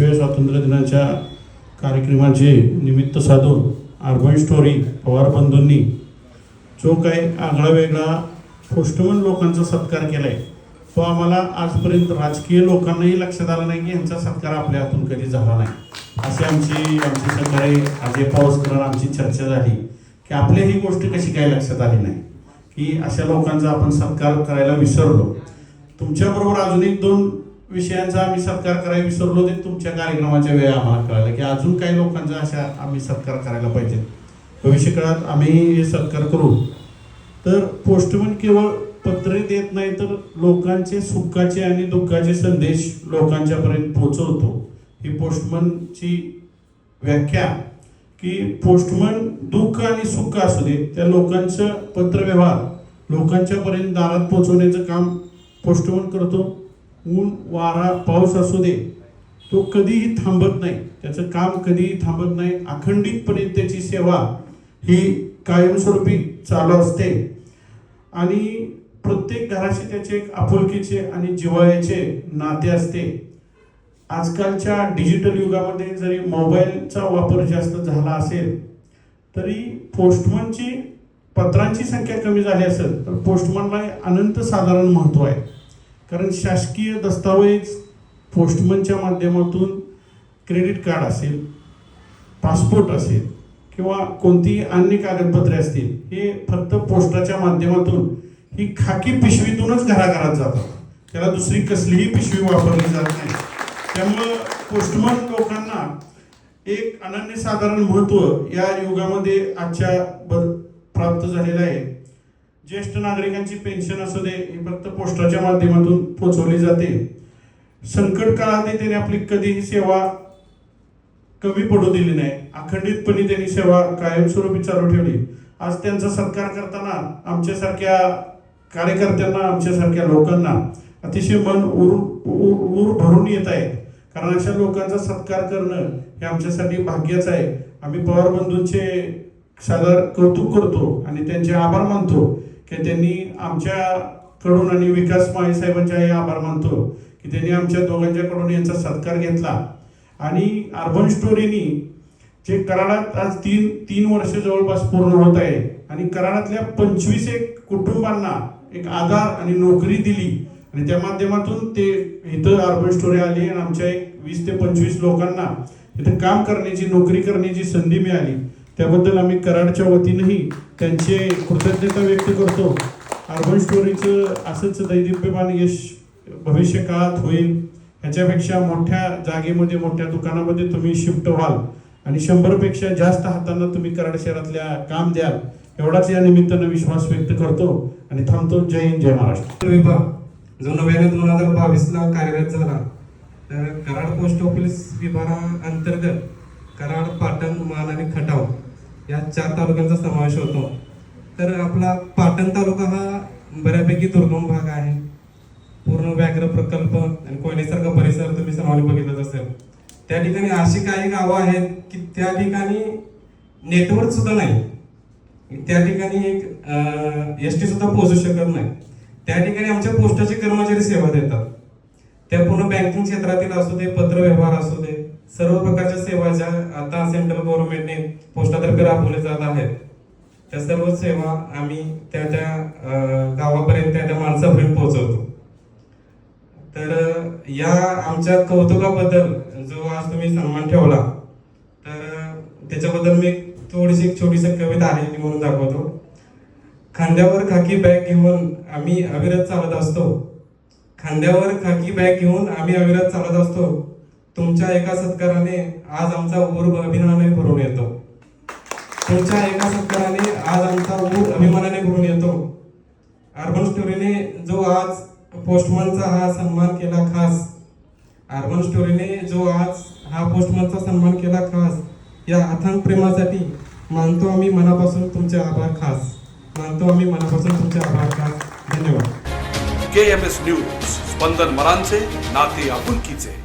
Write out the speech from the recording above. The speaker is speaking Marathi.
150व्या स्वातंत्र्य दिनाच्या कार्यक्रमाचे निमित्त साधून अर्बन स्टोरी पवार बंधूंनी जो काही आगळा वेगळा पोस्टमन लोकांचा सत्कार केला आहे तो आम्हाला आजपर्यंत राजकीय लोकांनाही लक्षात आलं नाही की यांचा सत्कार आपल्या हातून कधी झाला नाही। असे आमची सकाळी अजय पावसकर आमची चर्चा झाली की आपल्या ही गोष्ट कशी काय लक्षात आली नाही की अशा लोकांचा आपण सत्कार करायला विसरलो। तुमच्याबरोबर अजून एक दोन विषयांचा आम्ही सत्कार करायला विसरलो ते तुमच्या कार्यक्रमाच्या वेळी आम्हाला कळालं की अजून काही लोकांचा अशा आम्ही सत्कार करायला पाहिजे। भविष्य काळात आम्ही हे सत्कार करू। तर पोस्टमन केवळ पत्रे देत नाही तर लोकांचे सुखाचे आणि दुःखाचे संदेश लोकांच्यापर्यंत पोहोचवतो। ही पोस्टमनची व्याख्या की पोस्टमन दुःख आणि सुख असू दे त्या लोकांचं पत्रव्यवहार लोकांच्यापर्यंत दारात पोहोचवण्याचं काम पोस्टमन करतो। ऊन वारा पाऊस असू दे तो कधीही थांबत नाही, त्याचं काम कधीही थांबत नाही। अखंडितपणे त्याची सेवा ही कायमस्वरूपी चालू असते आणि प्रत्येक घराशी त्याचे एक आपुलकीचे आणि जिव्हाळ्याचे नाते असते। आजकालच्या डिजिटल युगामध्ये जरी मोबाईलचा वापर जास्त झाला असेल तरी पोस्टमनची पत्रांची संख्या कमी झाली असेल तर पोस्टमनला अनंत साधारण महत्त्व आहे। कारण शासकीय दस्तावेज पोस्टमनच्या माध्यमातून क्रेडिट कार्ड असेल, पासपोर्ट असेल किंवा कोणतीही अन्य कागदपत्रे असतील हे फक्त पोस्टाच्या माध्यमातून ही खाकी पिशवीतूनच घराघरात जातात, त्याला दुसरी कसलीही पिशवी वापरली जात नाही। त्यामुळं पोस्टमन लोकांना एक अनन्यसाधारण महत्त्व या युगामध्ये आजच्या प्राप्त झालेलं आहे। ज्येष्ठ नागरिकांची पेन्शन असू दे ही फक्त पोस्टाच्या माध्यमातून पोहोचवली जाते। संकट काळात त्याने आपली कधीही सेवा कमी पडू दिली नाही, अखंडितपणे त्यांनी सेवा कायमस्वरूपी चालू ठेवली। आज त्यांचा सत्कार करताना आमच्यासारख्या कार्यकर्त्यांना आमच्यासारख्या लोकांना अतिशय मन उर भरून येत आहे। कारण अशा लोकांचा सत्कार करणं हे आमच्यासाठी भाग्याचं आहे। आम्ही पवार बंधूंचे सादर कौतुक करतो आणि त्यांचे आभार मानतो की त्यांनी आमच्याकडून आणि विकास माळी साहेबांचे आभार मानतो की त्यांनी आमच्या दोघांच्याकडून यांचा सत्कार घेतला। आणि अर्बन स्टोरीनी जे कराडात आज तीन वर्ष जवळपास पूर्ण होत आहे आणि कराडातल्या 25 कुटुंबांना एक आधार आणि नोकरी दिली आणि त्या माध्यमातून ते इथं अर्बन स्टोरी आली आणि आमच्या एक 20 ते 25 लोकांना इथं काम करण्याची नोकरी करण्याची संधी मिळाली। त्याबद्दल आम्ही कराडच्या वतीनंही त्यांचे कृतज्ञता व्यक्त करतो। अर्बन स्टोरीचं असंच दैदिप्यमान यश भविष्य काळात होईल, ह्याच्यापेक्षा मोठ्या जागेमध्ये मोठ्या दुकानामध्ये तुम्ही शिफ्ट व्हाल आणि 100पेक्षा जास्त हातांना तुम्ही कराड शहरातल्या काम द्याल एवढाच या निमित्तानं विश्वास व्यक्त करतो आणि थांबतो। जय हिंद, जय महाराष्ट्र। विभाग जो नव्याने 2022ला कार्यरत झाला तर कराड पोस्ट ऑफिस विभागाअंतर्गत कराड, पाटण, मान आणि खटाव या 4 तालुक्यांचा समावेश होतो। तर आपला पाटण तालुका हा बऱ्यापैकी दुर्गम भाग आहे। पूर्ण व्याघ्र प्रकल्प आणि कोयनेसारखा परिसर तुम्ही सर्वांनी बघितलाच असेल। त्या ठिकाणी अशी काही गावं आहेत की त्या ठिकाणी नेटवर्क सुद्धा नाही, त्या ठिकाणी एक एसटी सुद्धा पोहोचू शकत नाही। त्या ठिकाणी आमच्या पोस्टाचे कर्मचारी सेवा देतात। त्या पूर्ण बँकिंग क्षेत्रातील असू दे, पत्रव्यवहार असू दे, सर्व प्रकारच्या सेवा ज्या आता सेंट्रल गव्हर्नमेंटने पोस्टातर्फे राबवल्या जात आहेत त्या सर्व सेवा आम्ही त्या गावापर्यंत त्या माणसापर्यंत पोहोचवतो। तर या आमच्या कौतुकाबद्दल जो आज तुम्ही सन्मान ठेवला तर त्याच्याबद्दल मी एक छोटीशी कविता आहे म्हणून दाखवतो। खांद्यावर खाकी बॅग घेऊन आम्ही अविरत चालत असतो, खांद्यावर खाकी बॅग घेऊन आम्ही अविरत चालत असतो, तुमच्या एका सत्काराने आज आमचा ऊर अभिमानाने भरून येतो, तुमच्या एका सत्काराने आज आमचा ऊर अभिमानाने भरून येतो। अर्बन स्टोरीने जो आज पोस्टमनचा हा सन्मान केला खास, अर्बन स्टोरीने जो आज हा पोस्टमनचा सन्मान केला खास, या अथांग प्रेमासाठी मानतो आम्ही मनापासून तुमचे आभार खास, मानतो आम्ही मनापासून तुमचे आभार खास। धन्यवाद। KMS न्यूज, स्पंदन मरांचे नाते आपुलकीचे।